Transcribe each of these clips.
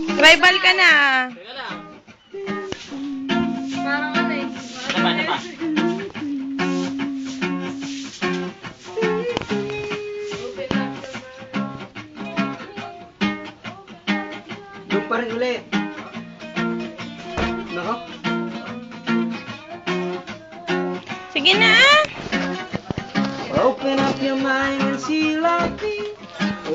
Tribal ka na. Teka lang. Parang ano eh. Ano pa? Doon pa rin ulit. Nako. Sige na. Open up your mind and see like me.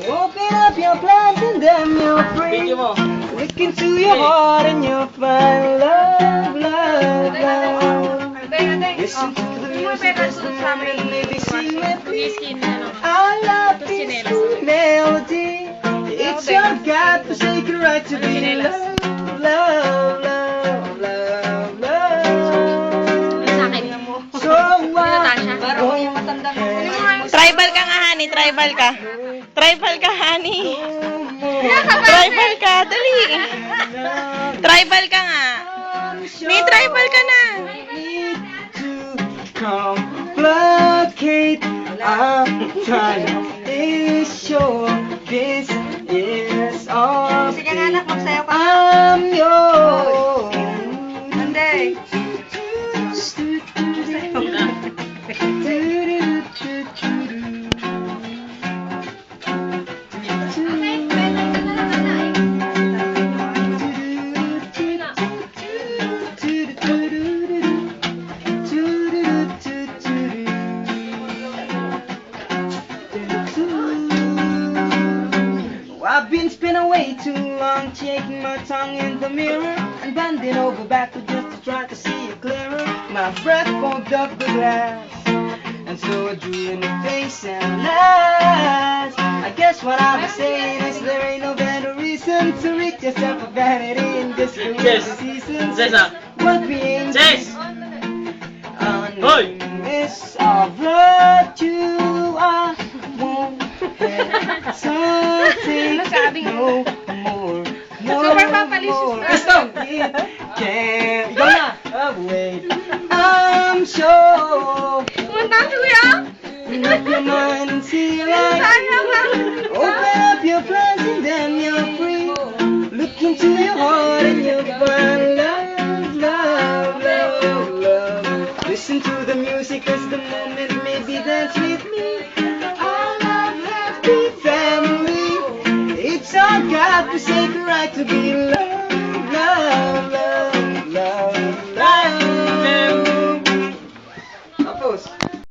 Open up your plans and then you're free. Video mo. Look into your heart and you'll find love, love, love. Listen to the music as the moment maybe sing with me. I love this sweet melody. It's your God-forsaken right to be loved, love, love, love, love. So Parang yung matanda mo. Tribal ka nga, honey. Tribal ka. Tribal ka, honey. Tribal ka. Dali. Tribal ka nga. Ni tribal ka na. complicate. I'm trying to show this is all. Sige nga anak, magsayaw ka. I'm yours. Hindi. I've been spinning way too long, shaking my tongue in the mirror and bending over backward just to try to see it clearer. My breath fogged up the glass, and so I drew in the face and laughed. I guess what I was saying is there ain't no better reason to rid yourself of vanity in this Yes. season. Yes, sir. What we ain't Yes. Hoy! miss of virtue, I won't hesitate no more. Super papalicious na. Gusto! Can't wait. I'm sure. Kumanta si Kuya? Make your mind and see like Sayang lang. open up your plans and then you're free. Look into your heart and you'll find love, love, love, love. Listen to the music as the moment maybe dance with me. I love happy family. It's our God-forsaken right to be loved.